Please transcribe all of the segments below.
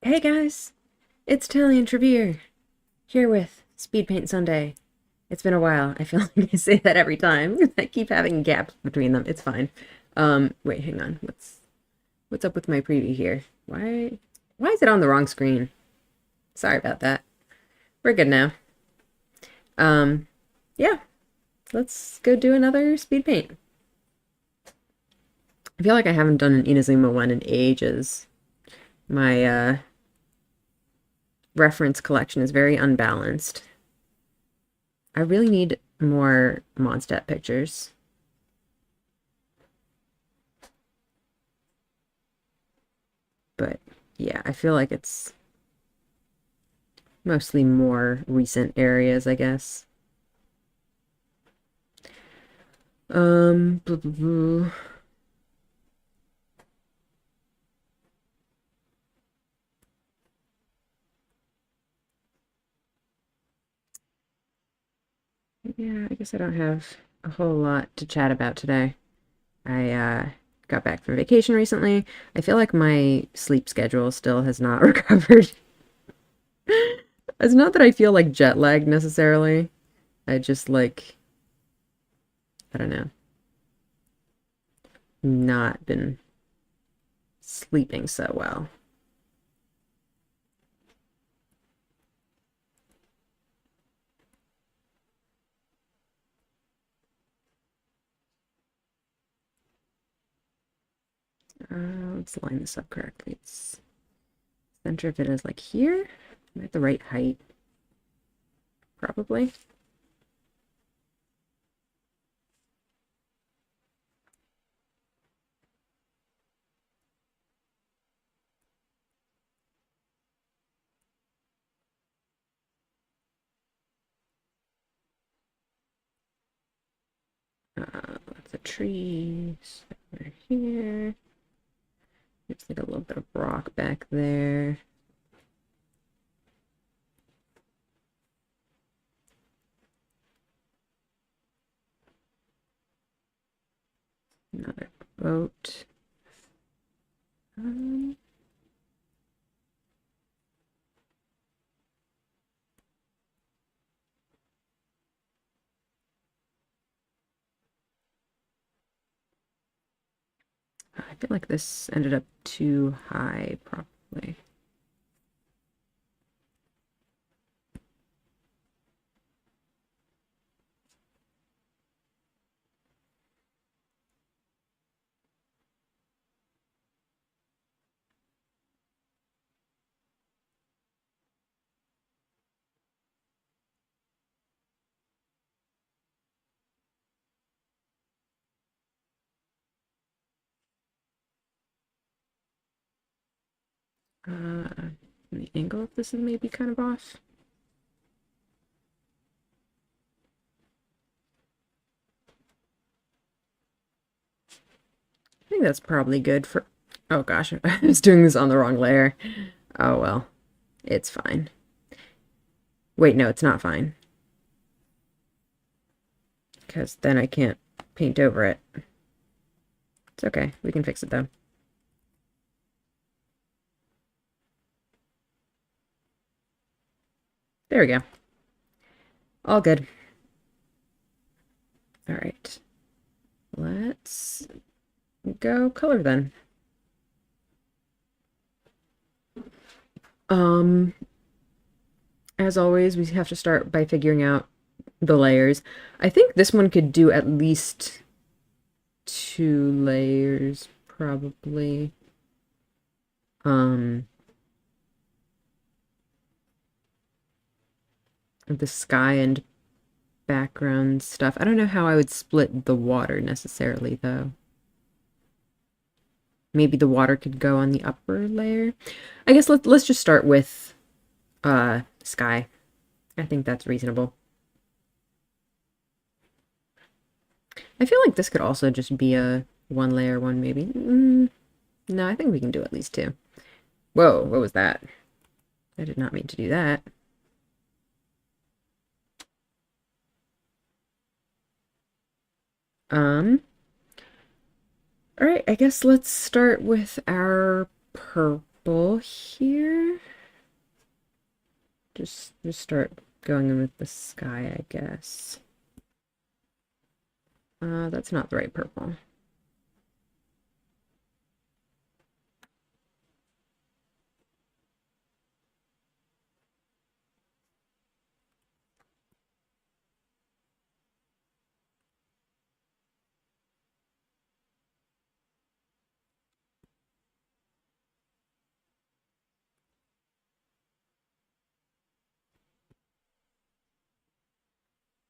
Hey guys, it's Tally and Trevere here with Speedpaint Sunday. It's been a while. I feel like I say that every time. I keep having gaps between them. It's fine. Wait, hang on. What's up with my preview here? Why is it on the wrong screen? Sorry about that. We're good now. Um, yeah, let's go do another speed paint. I feel like I haven't done an Inazuma one in ages. My reference collection is very unbalanced. I really need more Mondstadt pictures. But yeah, I feel like it's mostly more recent areas, I guess. Blah, blah, blah. Yeah, I guess I don't have a whole lot to chat about today. I got back from vacation recently. I feel like my sleep schedule still has not recovered. It's not that I feel like jet lagged necessarily. I just like, I don't know, not been sleeping so well. Let's line this up correctly. It's center of it is like here. Am I at the right height? Probably. Lots of trees over here. There's like a little bit of rock back there. Another boat. Um, I feel like this ended up too high, probably. The angle of this is maybe kind of off. I think that's probably good for... Oh gosh, I was doing this on the wrong layer. Oh well, it's fine. Wait, no, it's not fine. Because then I can't paint over it. It's okay, we can fix it though. There we go. All good. All right. Let's go color then. Um, as always, we have to start by figuring out the layers. I think this one could do at least 2 layers, probably. The sky and background stuff. I don't know how I would split the water necessarily, though. Maybe the water could go on the upper layer. I guess let's just start with sky. I think that's reasonable. I feel like this could also just be a 1 layer one, maybe. No, I think we can do at least 2. Whoa, what was that? I did not mean to do that. All right, I guess let's start with our purple. purple here. Just start going in with the sky, I guess. That's not the right purple.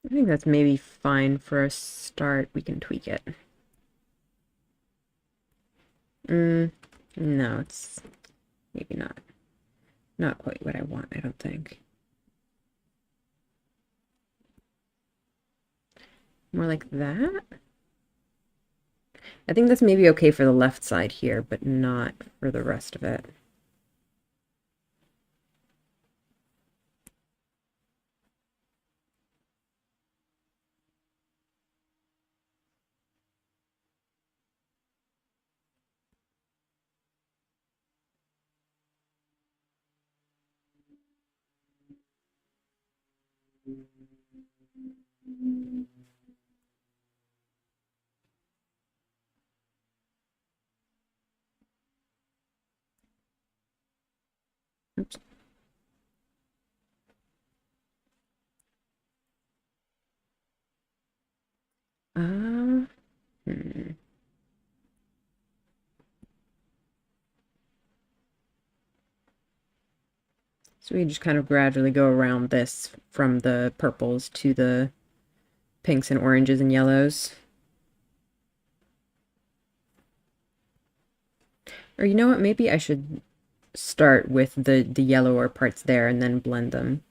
I think that's maybe fine for a start. We can tweak it. No, it's maybe not quite what I want, I don't think. More like that? I think that's maybe okay for the left side here, but not for the rest of it. Oops. Hmm. So we just kind of gradually go around this from the purples to the pinks and oranges and yellows. Or you know what, maybe I should start with the yellower parts there and then blend them.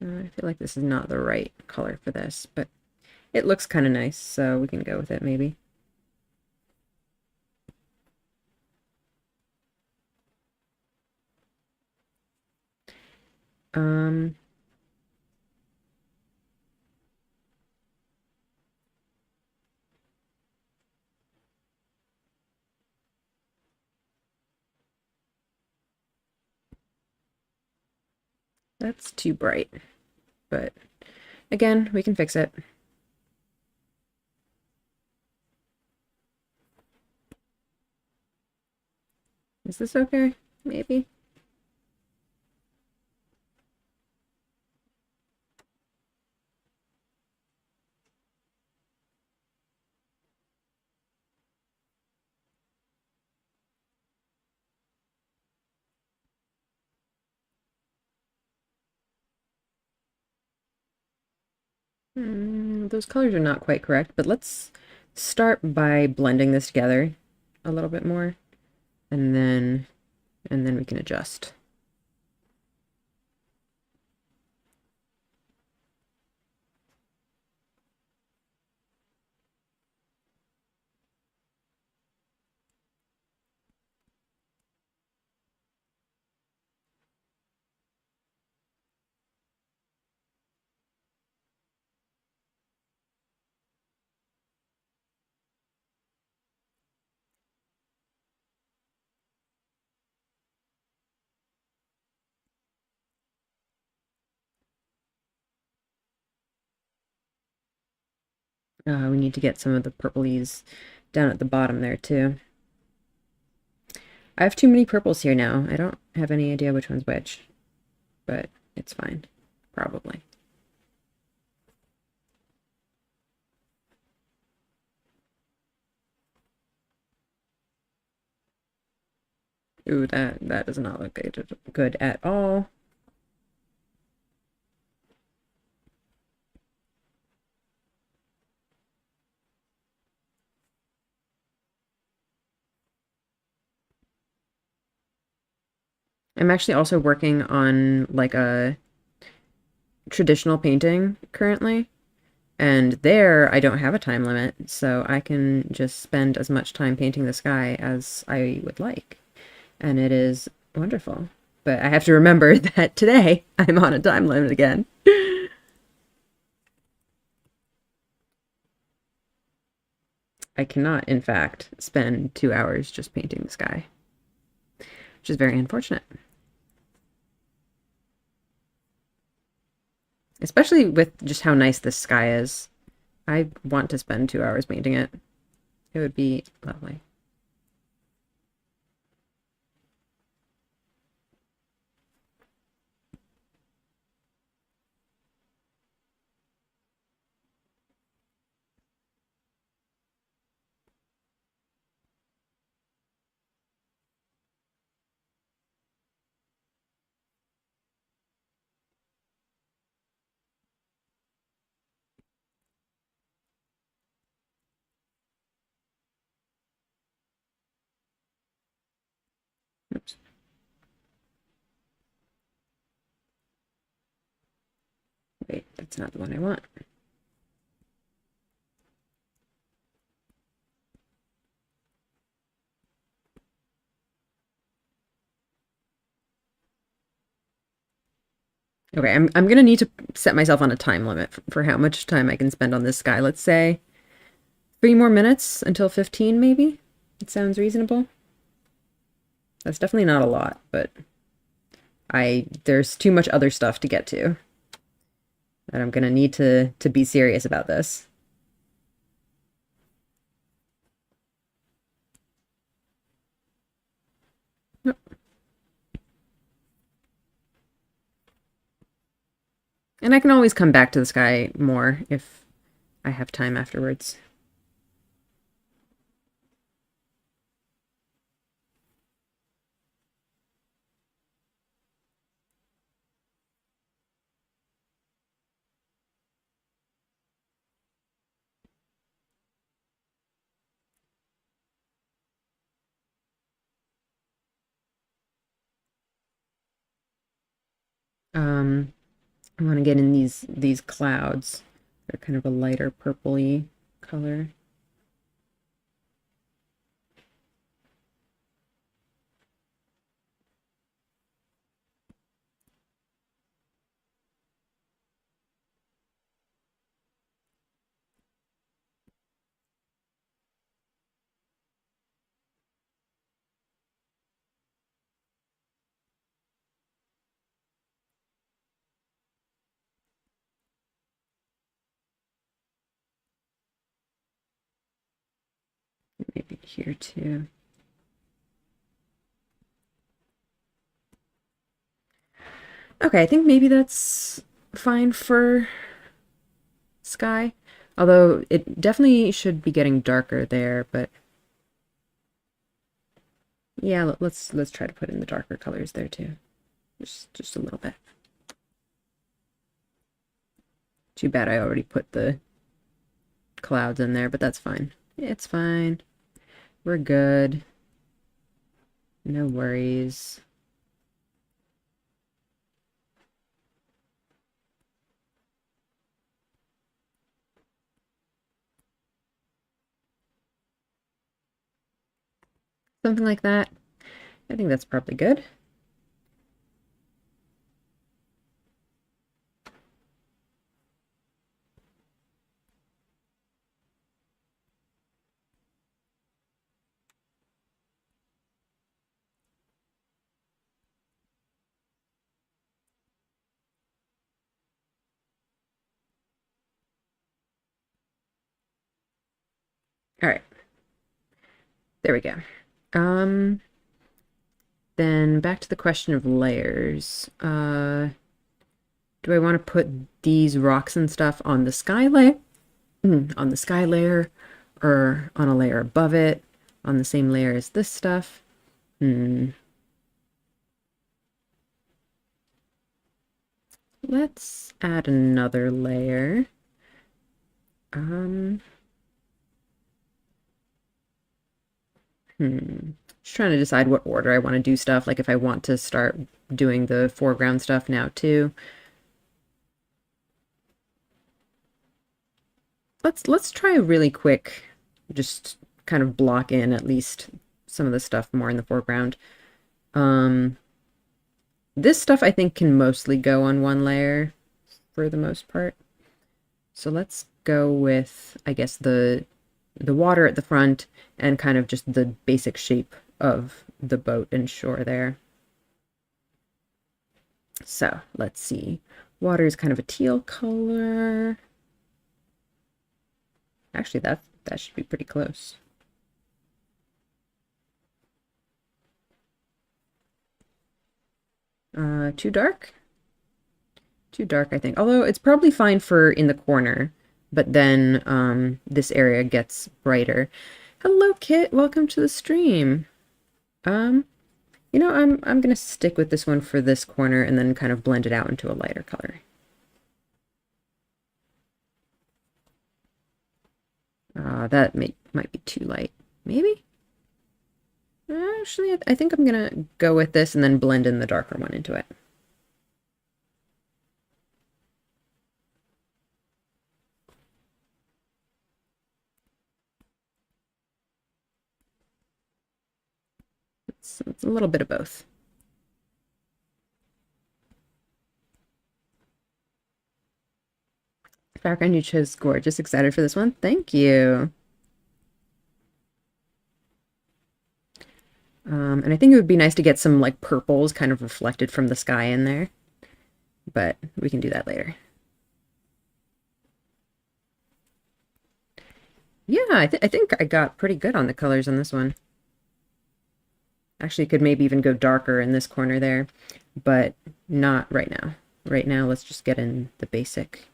I feel like this is not the right color for this, but it looks kind of nice, so we can go with it maybe. Um, that's too bright, but again, we can fix it. Is this okay? Maybe? Those colors are not quite correct, but let's start by blending this together a little bit more, and then we can adjust. We need to get some of the purplies down at the bottom there too. I have too many purples here now. I don't have any idea which one's which, but it's fine, probably. Ooh, that does not look good at all. I'm actually also working on like a traditional painting currently, and there I don't have a time limit, so I can just spend as much time painting the sky as I would like, and it is wonderful. But I have to remember that today I'm on a time limit again. I cannot, in fact, spend 2 hours just painting the sky, which is very unfortunate. Especially with just how nice this sky is. I want to spend 2 hours painting it. It would be lovely. Oops. Wait, that's not the one I want. Okay, I'm gonna need to set myself on a time limit for how much time I can spend on this sky. Let's say 3 more minutes until 15, maybe? It sounds reasonable. That's definitely not a lot, but there's too much other stuff to get to. And I'm gonna need to be serious about this. Yep. And I can always come back to the sky more if I have time afterwards. I want to get in these clouds. They're kind of a lighter purpley color. Maybe here too. Okay, I think maybe that's fine for sky. Although it definitely should be getting darker there, but yeah, let's try to put in the darker colors there too. Just a little bit. Too bad I already put the clouds in there, but that's fine. It's fine. We're good. No worries. Something like that. I think that's probably good. All right. There we go. Then back to the question of layers. Do I want to put these rocks and stuff on the sky layer? On the sky layer, or on a layer above it, on the same layer as this stuff? Let's add another layer. Just trying to decide what order I want to do stuff, like if I want to start doing the foreground stuff now too. Let's try a really quick, just kind of block in at least some of the stuff more in the foreground. This stuff I think can mostly go on one layer for the most part. So let's go with, I guess, the the water at the front and kind of just the basic shape of the boat and shore there. So let's see. Water is kind of a teal color. Actually, that should be pretty close. Too dark? Too dark, I think. Although it's probably fine for in the corner, but then this area gets brighter. Hello, Kit. Welcome to the stream. You know, I'm gonna stick with this one for this corner and then kind of blend it out into a lighter color. That might be too light. Maybe? Actually, I think I'm gonna go with this and then blend in the darker one into it. It's a little bit of both. Background you chose gorgeous. Excited for this one. Thank you. And I think it would be nice to get some like purples kind of reflected from the sky in there, but we can do that later. Yeah, I think I got pretty good on the colors on this one. Actually, could maybe even go darker in this corner there, but not right now. Right now, let's just get in the basic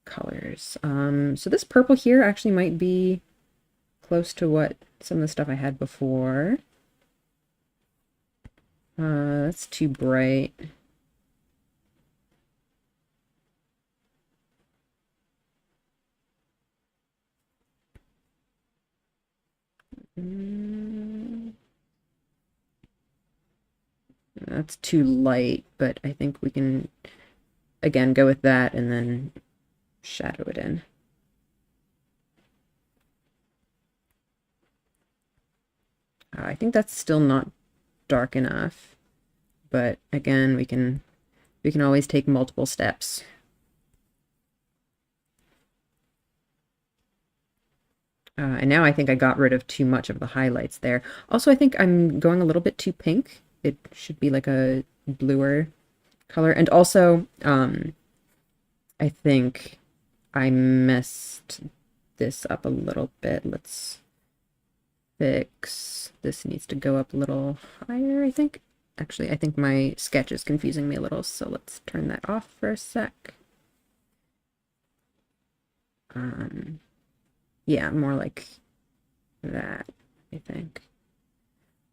colors. So this purple here actually might be close to what some of the stuff I had before. That's too bright. That's too light, but I think we can, again, go with that and then shadow it in. I think that's still not dark enough, but again, we can always take multiple steps. And now I think I got rid of too much of the highlights there. Also, I think I'm going a little bit too pink. It should be like a bluer color. And also, I think I messed this up a little bit. Let's fix. This needs to go up a little higher, I think. Actually, I think my sketch is confusing me a little, so let's turn that off for a sec. Yeah, more like that, I think.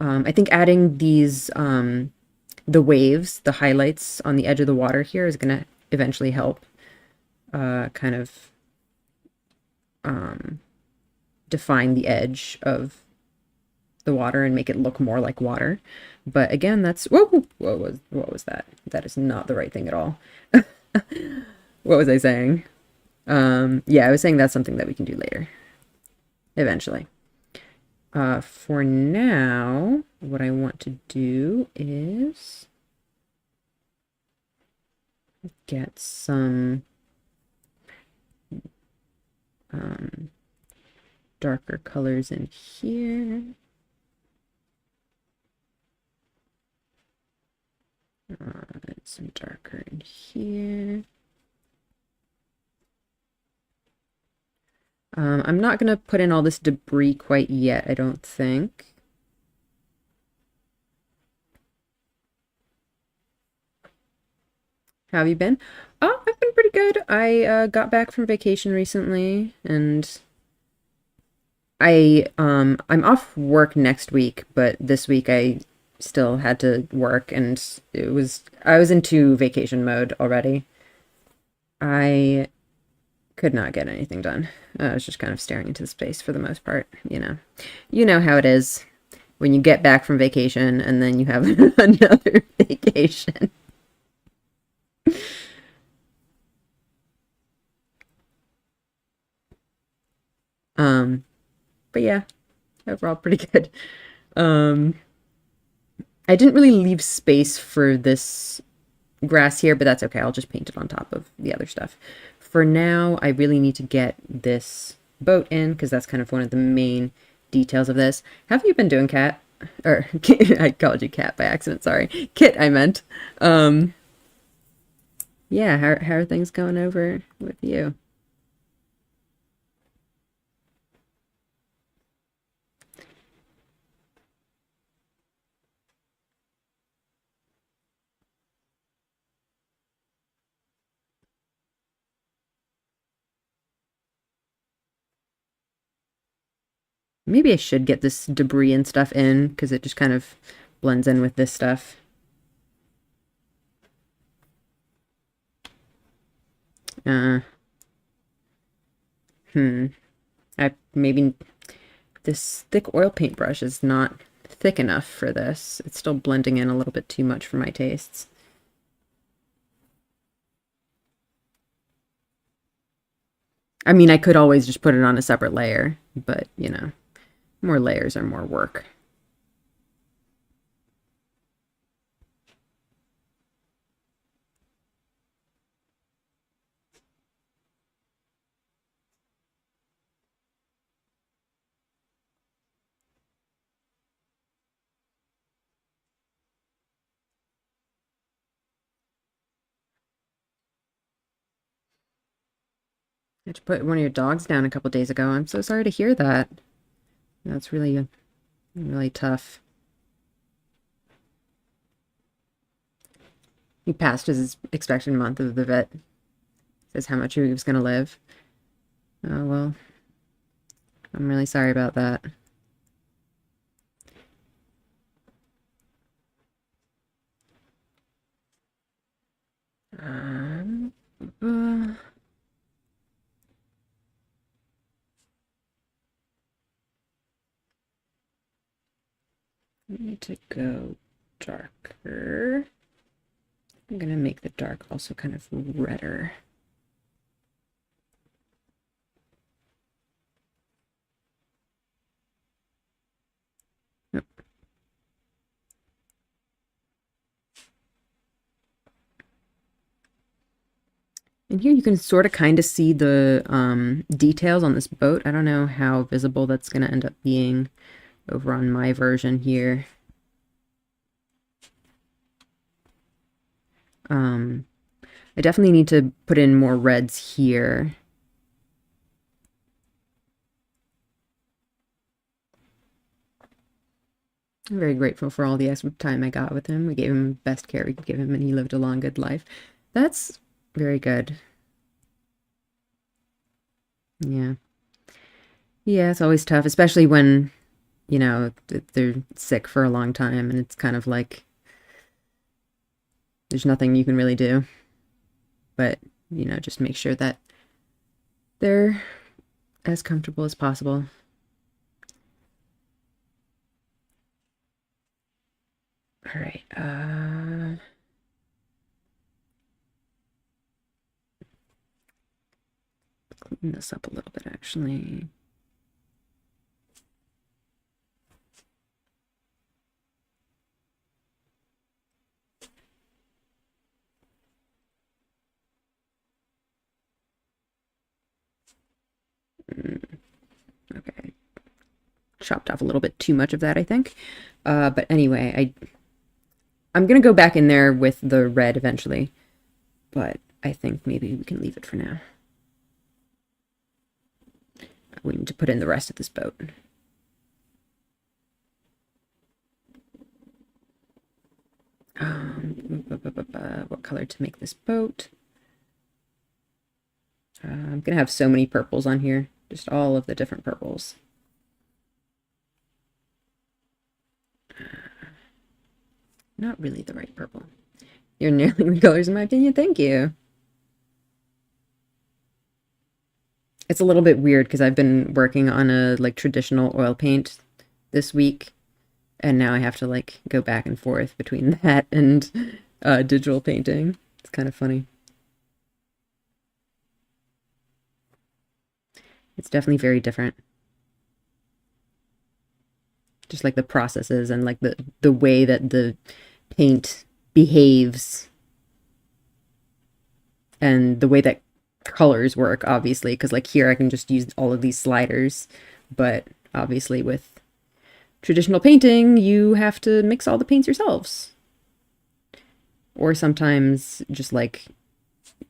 I think adding these, the waves, the highlights on the edge of the water here is going to eventually help kind of define the edge of the water and make it look more like water. But again, that's, whoa, what was that? That is not the right thing at all. What was I saying? Yeah, I was saying that's something that we can do later. Eventually. For now, what I want to do is get some darker colors in here. Some darker in here. I'm not going to put in all this debris quite yet, I don't think. How have you been? Oh, I've been pretty good. I got back from vacation recently, and I'm off work next week, but this week I still had to work, and I was into vacation mode already. I could not get anything done. I was just kind of staring into space for the most part, you know. You know how it is when you get back from vacation and then you have another vacation. But yeah, overall pretty good. I didn't really leave space for this grass here, but that's okay. I'll just paint it on top of the other stuff. For now, I really need to get this boat in because that's kind of one of the main details of this. How have you been doing, Kat? Or I called you Kat by accident, sorry. Kit, I meant. Um, yeah, how are things going over with you? Maybe I should get this debris and stuff in because it just kind of blends in with this stuff. Uh, hmm. I maybe this thick oil paintbrush is not thick enough for this. It's still blending in a little bit too much for my tastes. I mean, I could always just put it on a separate layer, but you know, more layers are more work. I had to put one of your dogs down a couple days ago. I'm so sorry to hear that. That's really, really tough. He passed his expected month of the vet. Says how much he was going to live. Oh, well, I'm really sorry about that. Um, uh, I need to go darker. I'm gonna make the dark also kind of redder. Yep. And here you can sort of kind of see the details on this boat. I don't know how visible that's going to end up being over on my version here. I definitely need to put in more reds here. I'm very grateful for all the extra time I got with him. We gave him the best care we could give him, and he lived a long, good life. That's very good. Yeah. Yeah, it's always tough, especially when, you know, they're sick for a long time, and it's kind of like there's nothing you can really do. But, you know, just make sure that they're as comfortable as possible. All right. Clean this up a little bit, actually. Okay. Chopped off a little bit too much of that, I think. But anyway, I'm gonna go back in there with the red eventually, but I think maybe we can leave it for now. We need to put in the rest of this boat. What color to make this boat? I'm gonna have so many purples on here, just all of the different purples. Not really the right purple. You're nailing the colors in my opinion. Thank you. It's a little bit weird because I've been working on a like traditional oil paint this week, and now I have to like go back and forth between that and digital painting. It's kind of funny. It's definitely very different. Just like the processes and like the way that the paint behaves and the way that colors work, obviously, because like here I can just use all of these sliders, but obviously with traditional painting, you have to mix all the paints yourselves. Or sometimes just like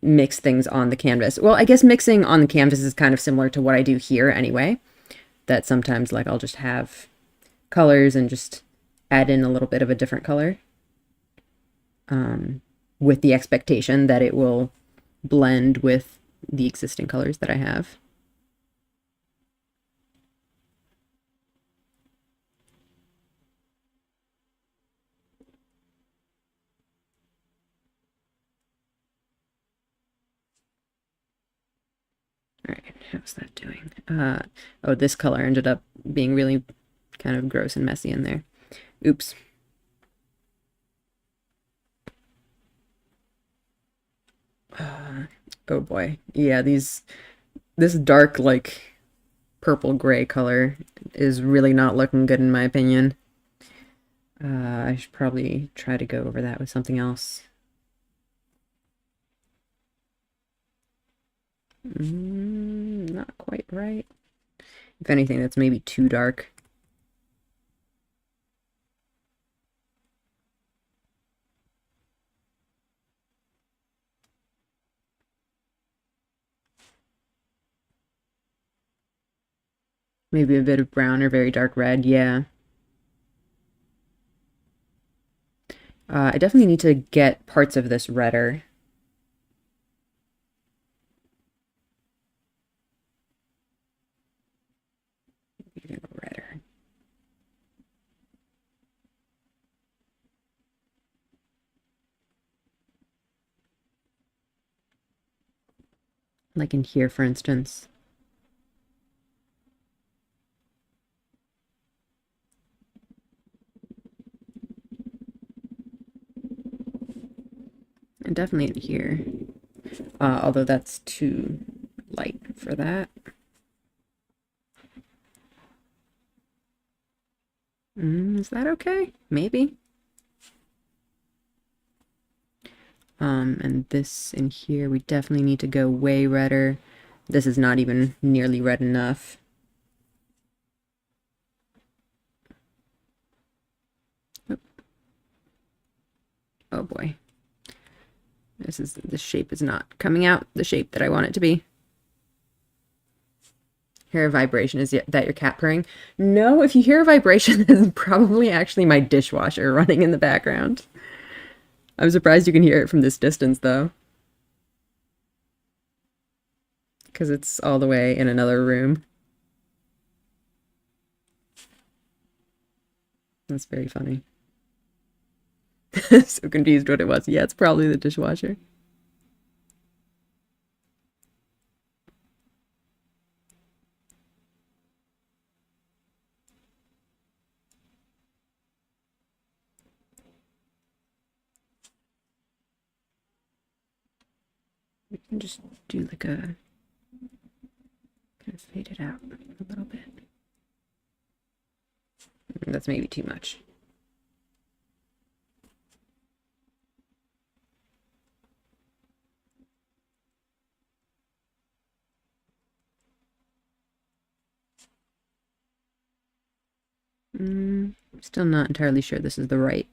mix things on the canvas. Well, I guess mixing on the canvas is kind of similar to what I do here anyway. That sometimes like I'll just have colors and just add in a little bit of a different color with the expectation that it will blend with the existing colors that I have. All right, how's that doing? Oh, this color ended up being really kind of gross and messy in there. Oops. Oh boy. Yeah, this dark like purple gray color is really not looking good in my opinion. I should probably try to go over that with something else. Not quite right. If anything, that's maybe too dark. Maybe a bit of brown or very dark red, yeah. I definitely need to get parts of this redder. Even redder. Like in here, for instance. And definitely in here. Although that's too light for that. Is that okay? Maybe. And this in here, we definitely need to go way redder. This is not even nearly red enough. Oh, oh boy. This shape is not coming out the shape that I want it to be. Hear a vibration? Is that your cat purring? No, if you hear a vibration, that's probably actually my dishwasher running in the background. I'm surprised you can hear it from this distance, though. Because it's all the way in another room. That's very funny. So confused what it was. Yeah, it's probably the dishwasher. We can just do like a kind of fade it out a little bit. That's maybe too much. Still not entirely sure this is the right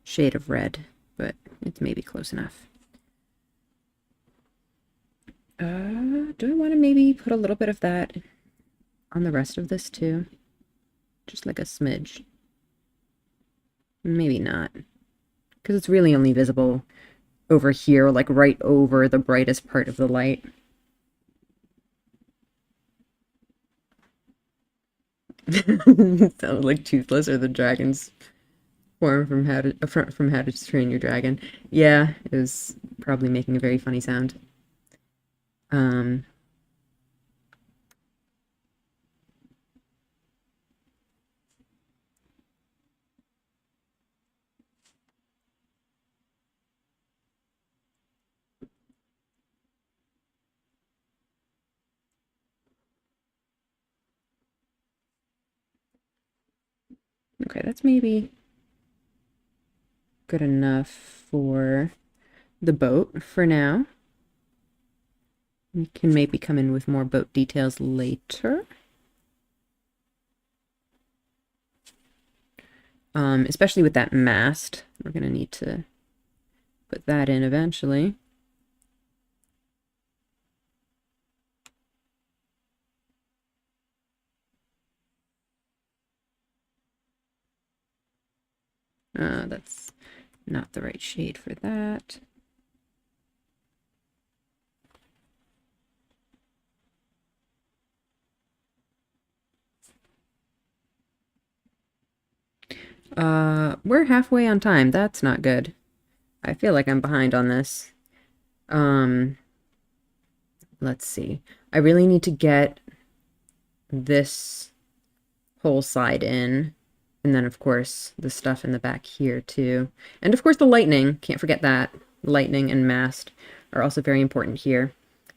shade of red, but it's maybe close enough. Do I want to maybe put a little bit of that on the rest of this too? Just like a smidge. Maybe not. Because it's really only visible over here, like right over the brightest part of the light. Sounded like Toothless or the dragon's form from How to Train Your Dragon. Yeah, it was probably making a very funny sound. Um, okay, that's maybe good enough for the boat for now. We can maybe come in with more boat details later. Especially with that mast. We're going to need to put that in eventually. That's not the right shade for that. We're halfway on time. That's not good. I feel like I'm behind on this. Let's see. I really need to get this whole side in. And then, of course, the stuff in the back here, too. And, of course, the lightning. Can't forget that. Lightning and mast are also very important here.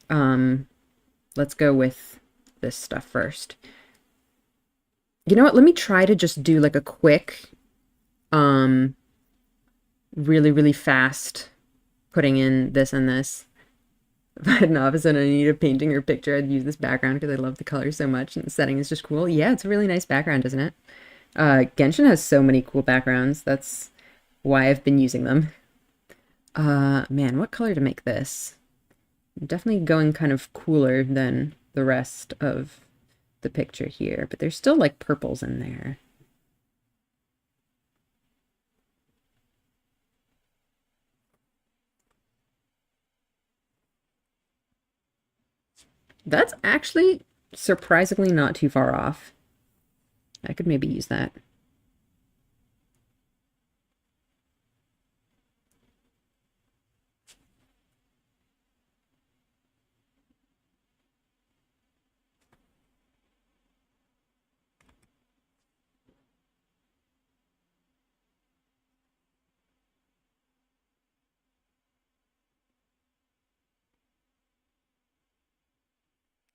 Let's go with this stuff first. You know what? Let me try to just do, like, a quick, really, really fast putting in this and this. If I had an office and I need a painting or picture, I'd use this background because I love the color so much and the setting is just cool. Yeah, it's a really nice background, isn't it? Genshin has so many cool backgrounds. That's why I've been using them. Man, what color to make this? I'm definitely going kind of cooler than the rest of the picture here, but there's still like purples in there. That's actually surprisingly not too far off. I could maybe use that.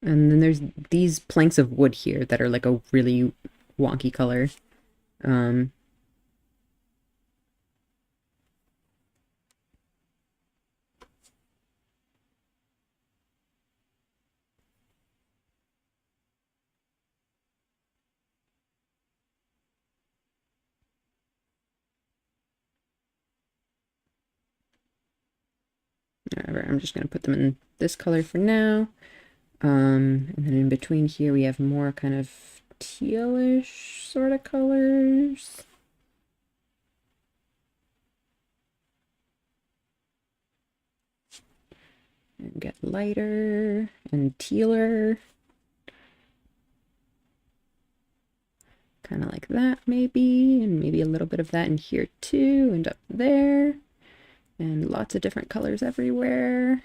And then there's these planks of wood here that are like a really wonky color. Um, Whatever, I'm just going to put them in this color for now. And then in between here we have more kind of tealish sort of colors. And get lighter and tealer. Kind of like that maybe, and maybe a little bit of that in here too, and up there. And lots of different colors everywhere.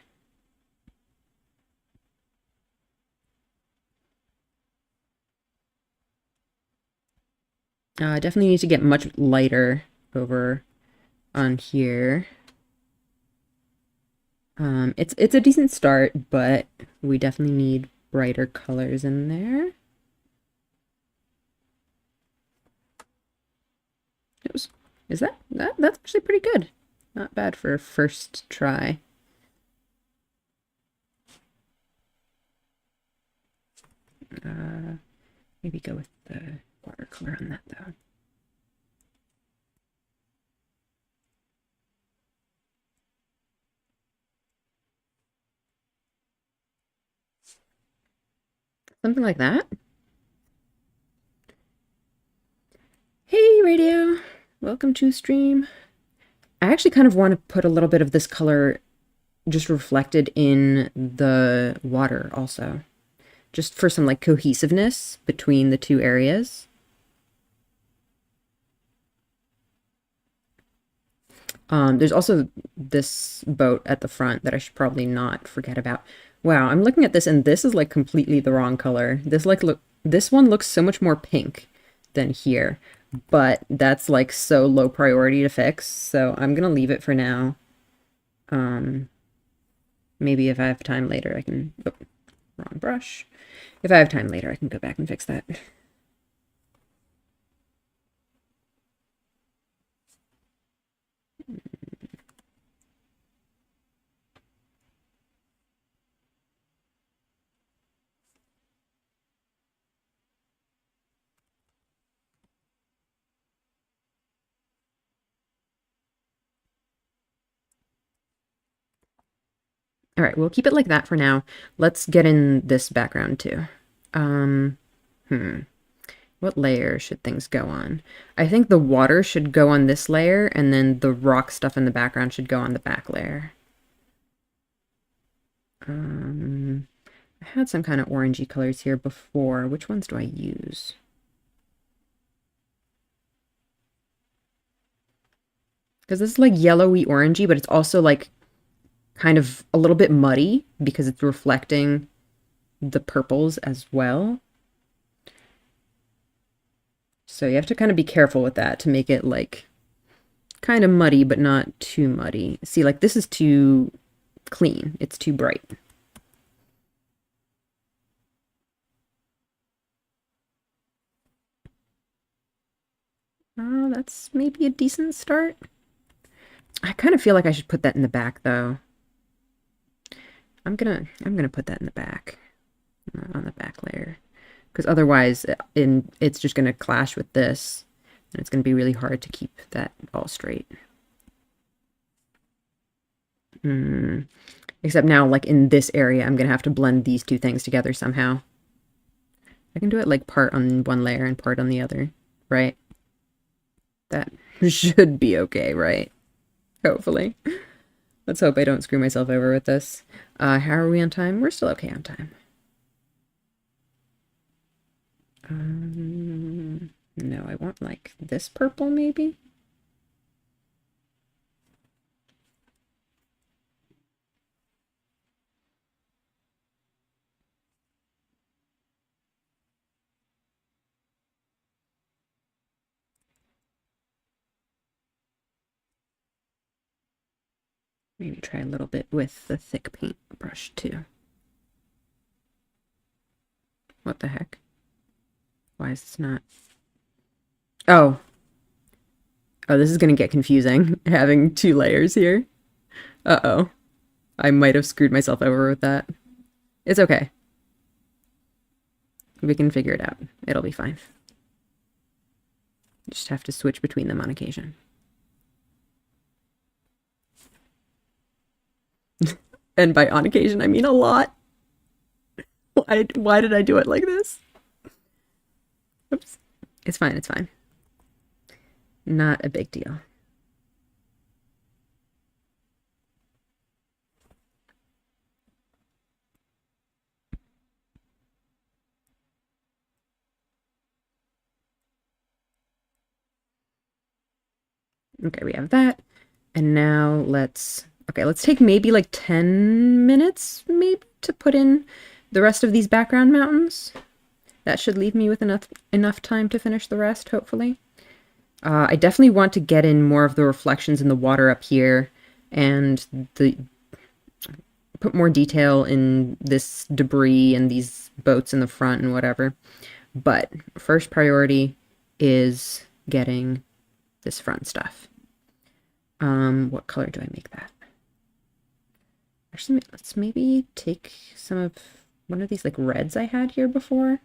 I definitely need to get much lighter over on here. It's a decent start, but we definitely need brighter colors in there. Is that's actually pretty good. Not bad for a first try. Maybe go with the watercolor on that though. Something like that. Hey, radio. Welcome to stream. I actually kind of want to put a little bit of this color just reflected in the water also. Just for some like cohesiveness between the two areas. There's also this boat at the front that I should probably not forget about. Wow, I'm looking at this and this is like completely the wrong color. This one looks so much more pink than here, but that's like so low priority to fix, so I'm gonna leave it for now. Maybe if I have time later I can, oh, wrong brush. If I have time later I can go back and fix that. All right, we'll keep it like that for now. Let's get in this background too. Um, hmm. What layer should things go on? I think the water should go on this layer, and then the rock stuff in the background should go on the back layer. I had some kind of orangey colors here before. Which ones do I use? Because this is like yellowy orangey, but it's also like kind of a little bit muddy because it's reflecting the purples as well. So you have to kind of be careful with that to make it like kind of muddy, but not too muddy. See, like this is too clean. It's too bright. That's maybe a decent start. I kind of feel like I should put that in the back though. I'm gonna put that in the back, on the back layer, because otherwise it's just gonna clash with this, and it's gonna be really hard to keep that all straight. Except now, like in this area, I'm gonna have to blend these two things together somehow. I can do it like part on one layer and part on the other, right? That should be okay, right? Hopefully. Let's hope I don't screw myself over with this. How are we on time? We're still okay on time. No, I want like this purple maybe? Maybe try a little bit with the thick paint brush too. What the heck? Why is this not? Oh. Oh, this is gonna get confusing, having two layers here. Uh-oh. I might have screwed myself over with that. It's okay. We can figure it out. It'll be fine. You just have to switch between them on occasion. And by on occasion, I mean a lot. Why did I do it like this? Oops. It's fine, it's fine. Not a big deal. Okay, we have that. And now let's take maybe like 10 minutes maybe to put in the rest of these background mountains. That should leave me with enough time to finish the rest, hopefully. I definitely want to get in more of the reflections in the water up here and put more detail in this debris and these boats in the front and whatever. But first priority is getting this front stuff. What color do I make that? Actually, let's maybe take some of one of these like reds I had here before.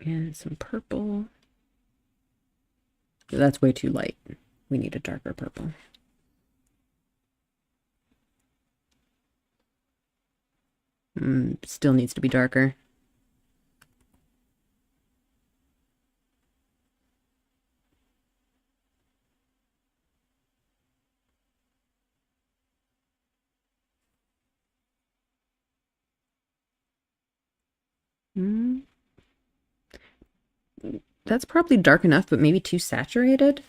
And some purple. That's way too light. We need a darker purple. Still needs to be darker. That's probably dark enough, but maybe too saturated.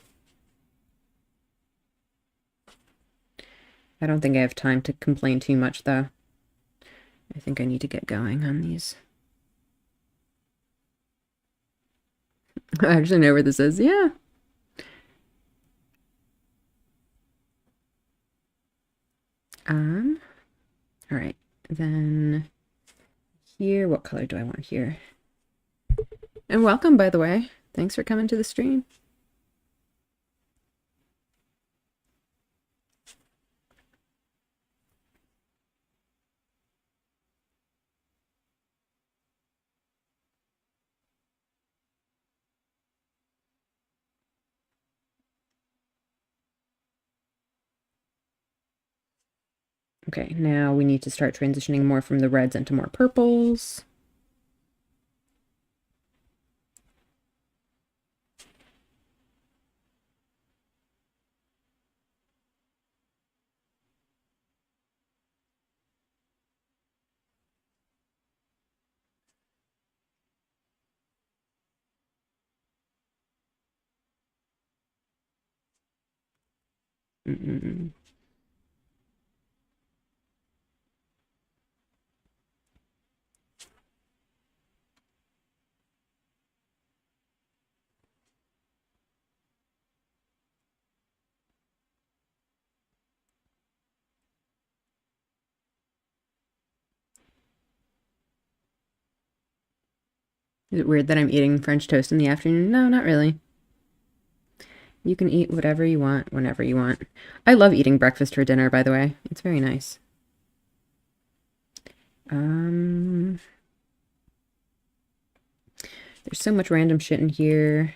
I don't think I have time to complain too much, though. I think I need to get going on these. I actually know where this is. Yeah. All right. Then here, what color do I want here? And welcome, by the way. Thanks for coming to the stream. Okay, now we need to start transitioning more from the reds into more purples. Mm-mm. Is it weird that I'm eating French toast in the afternoon? No, not really. You can eat whatever you want, whenever you want. I love eating breakfast for dinner, by the way. It's very nice. There's so much random shit in here.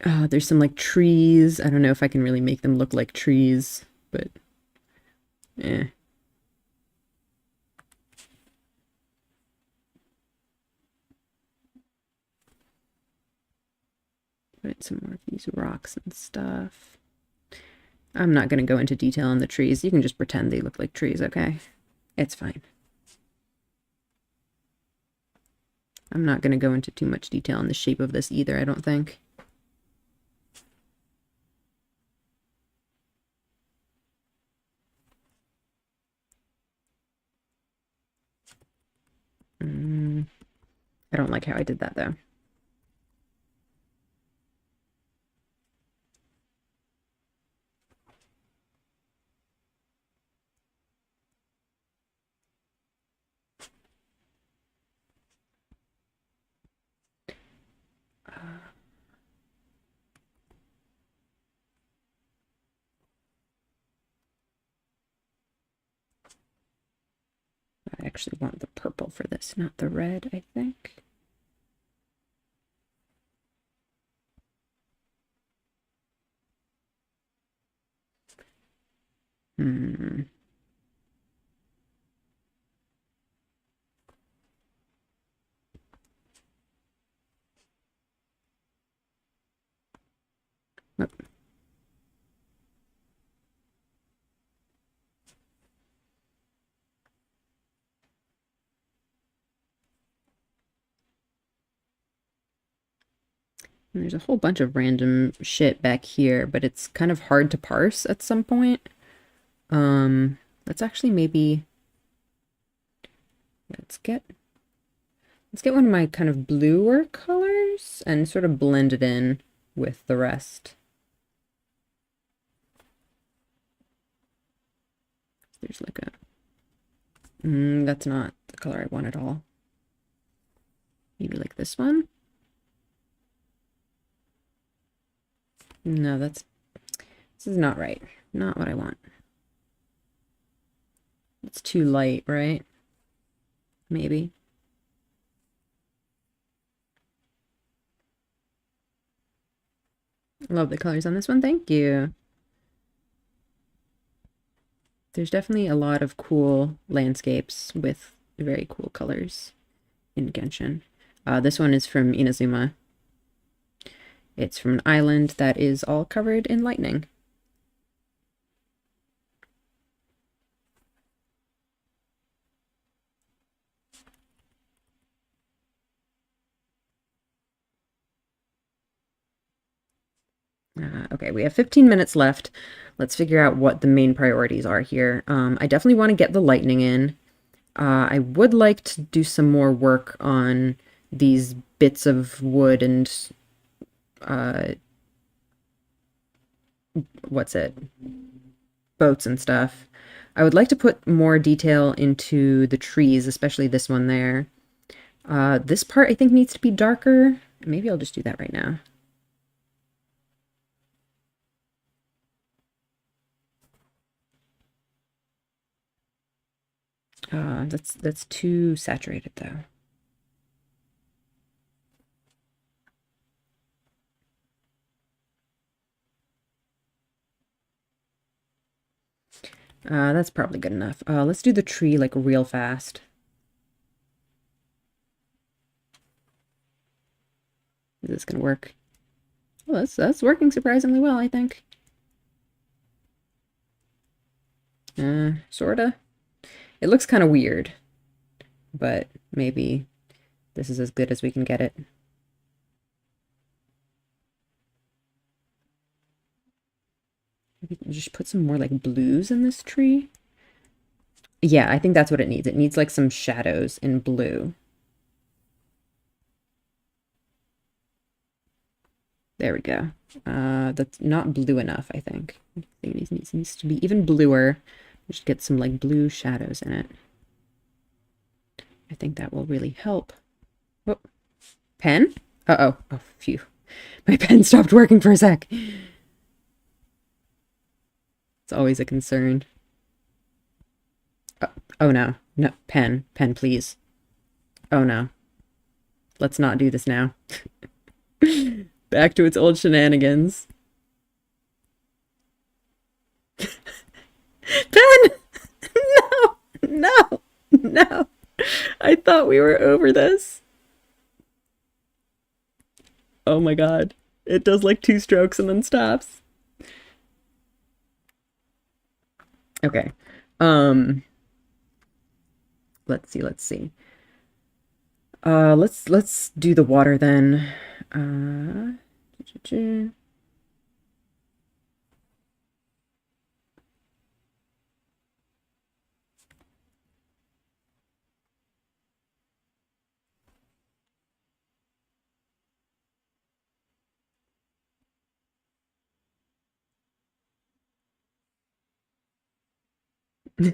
There's some like trees. I don't know if I can really make them look like trees, but eh. Put some more of these rocks and stuff. I'm not going to go into detail on the trees. You can just pretend they look like trees, okay? It's fine. I'm not going to go into too much detail on the shape of this either, I don't think. I don't like how I did that, though. I actually want the purple for this, not the red, I think. Oh. And there's a whole bunch of random shit back here, but it's kind of hard to parse at some point. Let's actually maybe let's get one of my kind of bluer colors and sort of blend it in with the rest. There's like a that's not the color I want at all. Maybe like this one. No, this is not right. Not what I want. It's too light, right? Maybe. Love the colors on this one. Thank you. There's definitely a lot of cool landscapes with very cool colors in Genshin. This one is from Inazuma. It's from an island that is all covered in lightning. Okay, we have 15 minutes left. Let's figure out what the main priorities are here. I definitely want to get the lightning in. I would like to do some more work on these bits of wood and what's it? Boats and stuff. I would like to put more detail into the trees, especially this one there. This part I think needs to be darker. Maybe I'll just do that right now. That's too saturated though. That's probably good enough. Let's do the tree like real fast. Is this gonna work? Well, that's working surprisingly well, I think. Sorta. It looks kind of weird, but maybe this is as good as we can get it. Maybe just put some more like blues in this tree. Yeah, I think that's what it needs. It needs like some shadows in blue. There we go. That's not blue enough, I think. I think it needs to be even bluer. Just get some like blue shadows in it. I think that will really help. Oh, pen? Uh-oh. Oh, phew. My pen stopped working for a sec. It's always a concern. Oh no. No, pen. Pen, please. Oh no. Let's not do this now. Back to its old shenanigans. Pen! No! No! No! I thought we were over this. Oh my god. It does like 2 strokes and then stops. Okay. Um, let's see. Let's do the water then. Uh,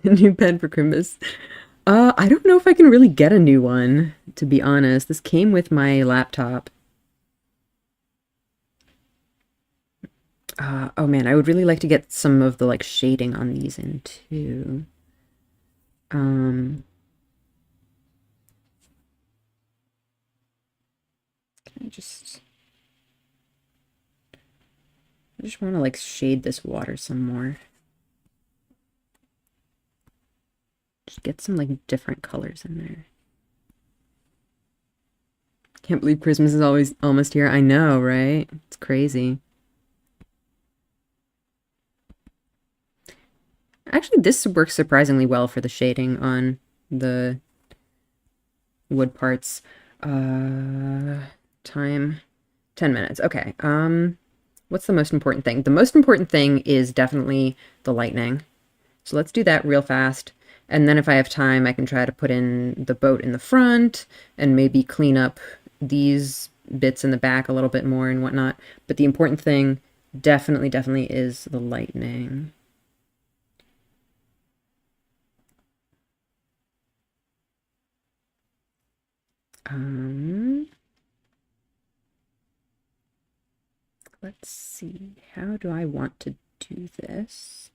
New pen for Christmas. I don't know if I can really get a new one, to be honest. This came with my laptop. Oh man, I would really like to get some of the like shading on these in too. Um, can I just want to like shade this water some more. Just get some like different colors in there. Can't believe Christmas is always almost here. I know, right? It's crazy. Actually, this works surprisingly well for the shading on the wood parts. Time 10 minutes. Okay. What's the most important thing? The most important thing is definitely the lightning. So let's do that real fast. And then if I have time, I can try to put in the boat in the front and maybe clean up these bits in the back a little bit more and whatnot. But the important thing definitely is the lightning. Um, let's see. How do I want to do this?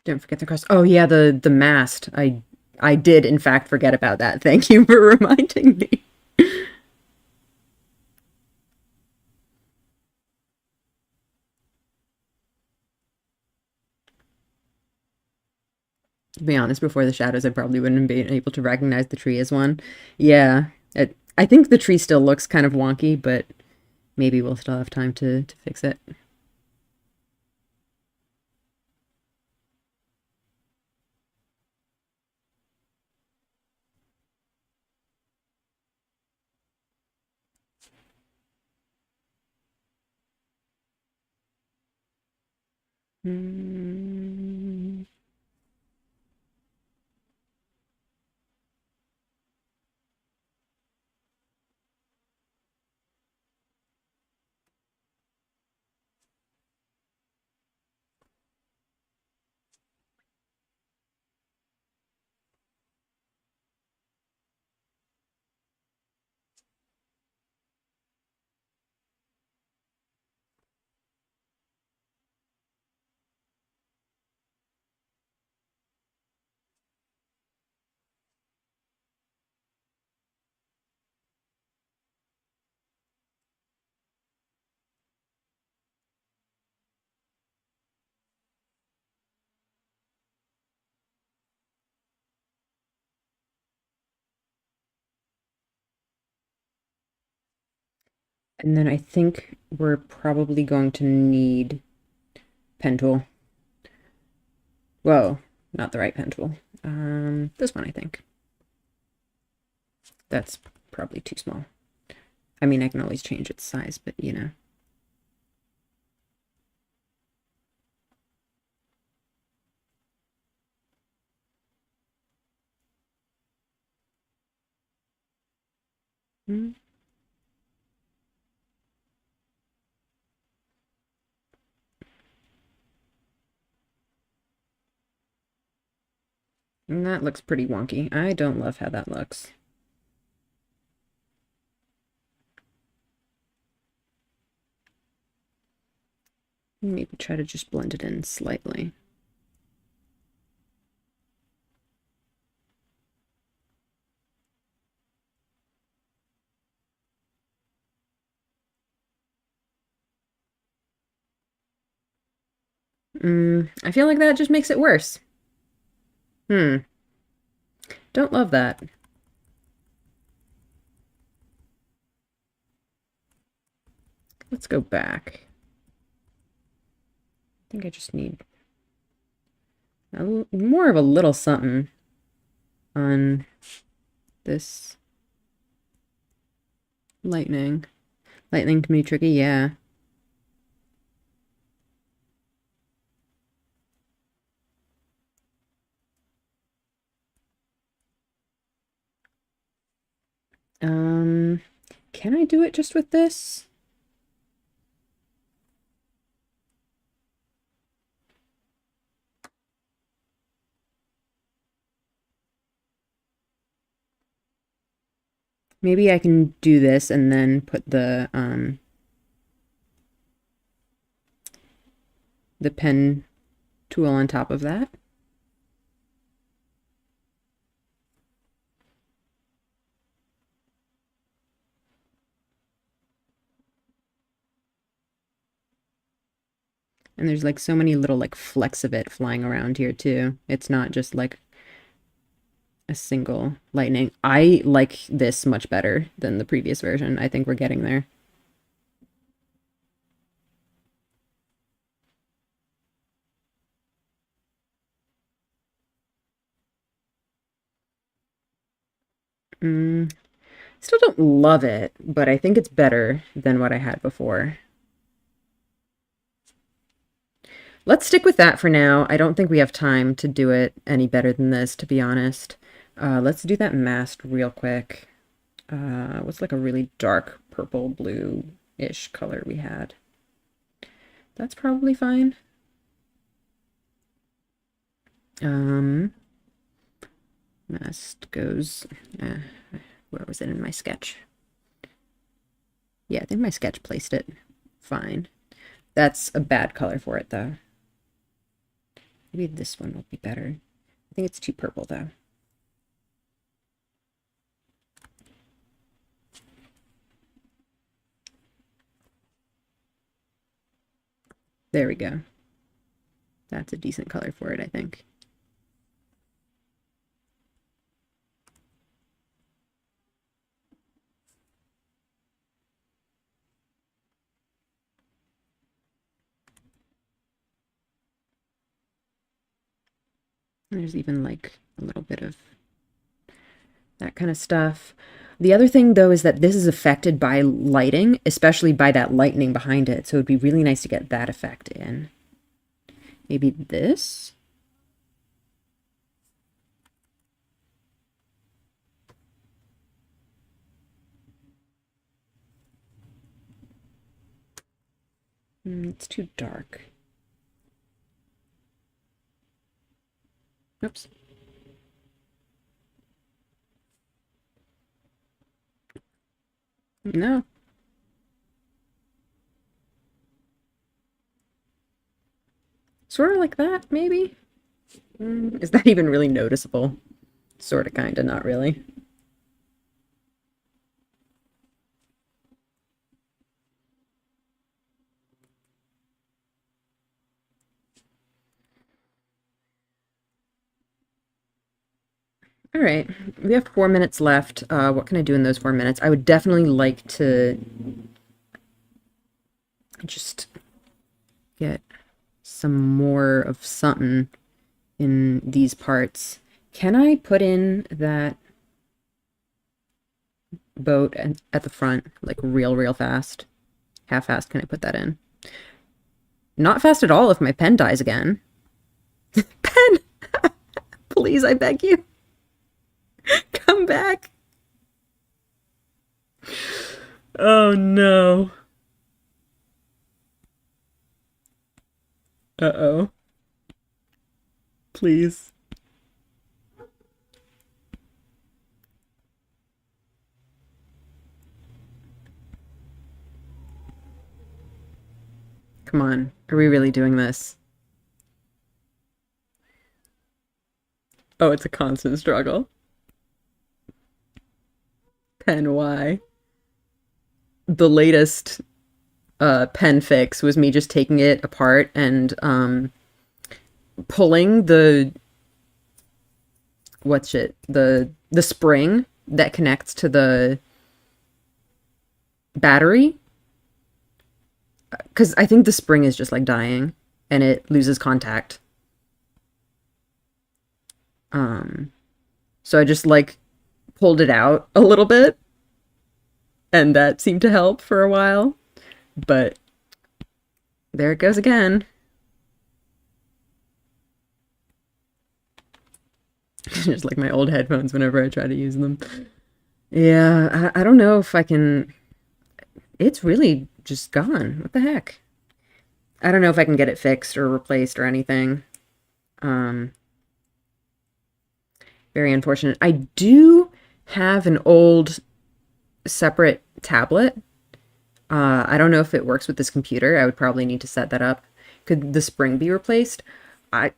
Don't forget the crust. Oh yeah, the mast. I did in fact forget about that. Thank you for reminding me. To be honest, before the shadows, I probably wouldn't have been able to recognize the tree as one. Yeah, I think the tree still looks kind of wonky, but maybe we'll still have time to fix it. Hmm. And then I think we're probably going to need pen tool. Whoa, not the right pen tool. This one, I think. That's probably too small. I mean, I can always change its size, but you know. Mm. And that looks pretty wonky. I don't love how that looks. Maybe try to just blend it in slightly. I feel like that just makes it worse. Don't love that. Let's go back. I think I just need more of a little something on this lightning. Lightning can be tricky, yeah. Can I do it just with this? Maybe I can do this and then put the pen tool on top of that. And there's like so many little like flecks of it flying around here too. It's not just like a single lightning. I like this much better than the previous version. I think we're getting there. Still don't love it, but I think it's better than what I had before. Let's stick with that for now. I don't think we have time to do it any better than this, to be honest. Let's do that masked real quick. What's like a really dark purple blue-ish color we had? That's probably fine. Masked goes, where was it in my sketch? Yeah, I think my sketch placed it fine. That's a bad color for it, though. Maybe this one will be better. I think it's too purple, though. There we go. That's a decent color for it, I think. There's even like a little bit of that kind of stuff. The other thing, though, is that this is affected by lighting, especially by that lightning behind it. So it'd be really nice to get that effect in. Maybe this? It's too dark. Oops. No. Sort of like that, maybe? Is that even really noticeable? Sort of, kind of, not really. All right, we have 4 minutes left. What can I do in those 4 minutes? I would definitely like to just get some more of something in these parts. Can I put in that boat at the front, like real fast? How fast can I put that in? Not fast at all if my pen dies again. Pen! Please, I beg you. Come back. Oh no. Uh-oh. Please. Come on. Are we really doing this? Oh, it's a constant struggle. Pen, why? The latest pen fix was me just taking it apart and pulling the the spring that connects to the battery, because I think the spring is just like dying and it loses contact. So I just like pulled it out a little bit and that seemed to help for a while, but there it goes again. Just like my old headphones whenever I try to use them. Yeah, I don't know if I can. It's really just gone. What the heck? I don't know if I can get it fixed or replaced or anything. Um, Very unfortunate. I do have an old separate tablet. I don't know if it works with this computer. I would probably need to set that up. Could the spring be replaced? I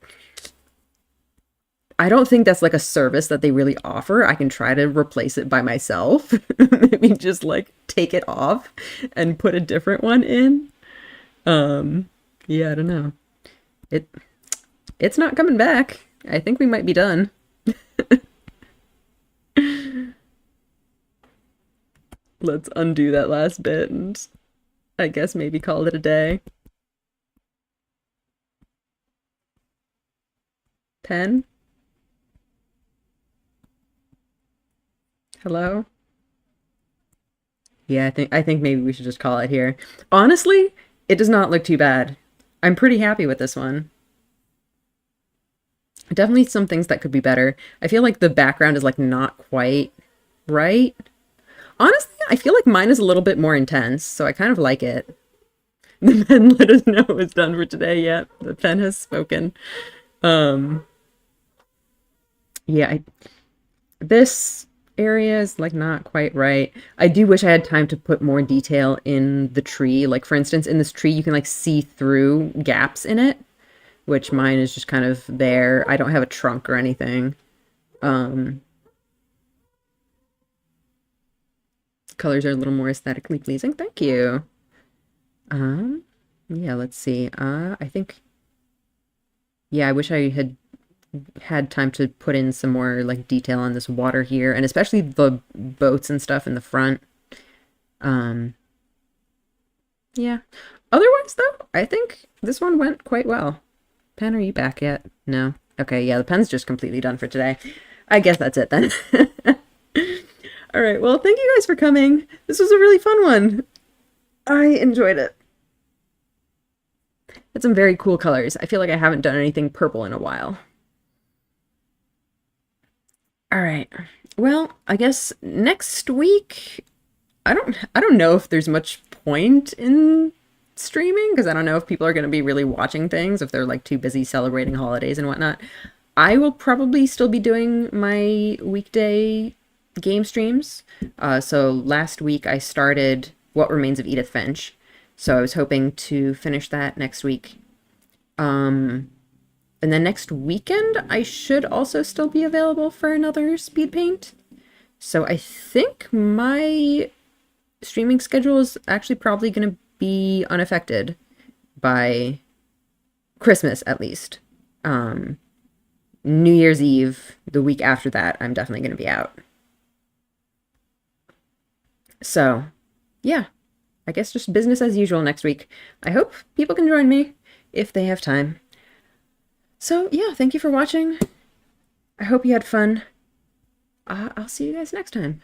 I don't think that's like a service that they really offer. I can try to replace it by myself. Maybe just like take it off and put a different one in. Um, yeah, I don't know. It it's not coming back. I think we might be done. Let's undo that last bit and I guess maybe call it a day. 10? Hello? Yeah, I think maybe we should just call it here. Honestly, it does not look too bad. I'm pretty happy with this one. Definitely some things that could be better. I feel like the background is like not quite right. Honestly, I feel like mine is a little bit more intense, so I kind of like it. The pen let us know it's done for today. Yep, the pen has spoken. Um, yeah, this area is like not quite right. I do wish I had time to put more detail in the tree. Like for instance, in this tree, you can like see through gaps in it, which mine is just kind of there. I don't have a trunk or anything. Um, Colors are a little more aesthetically pleasing. Thank you. Um, yeah, let's see. I think, yeah, I wish I had time to put in some more like detail on this water here, and especially the boats and stuff in the front. Um, yeah. Otherwise, though, I think this one went quite well. Pen, are you back yet? No. Okay, yeah, the pen's just completely done for today. I guess that's it then. All right, well, thank you guys for coming. This was a really fun one. I enjoyed it. It's some very cool colors. I feel like I haven't done anything purple in a while. All right. Well, I guess next week, I don't know if there's much point in streaming because I don't know if people are going to be really watching things if they're like too busy celebrating holidays and whatnot. I will probably still be doing my weekday game streams. So last week I started What Remains of Edith Finch. So I was hoping to finish that next week. And then next weekend I should also still be available for another speed paint. So I think my streaming schedule is actually probably going to be unaffected by Christmas at least. New Year's Eve, the week after that, I'm definitely going to be out. So, yeah, I guess just business as usual next week. I hope people can join me if they have time. So yeah, thank you for watching. I hope you had fun. I'll see you guys next time.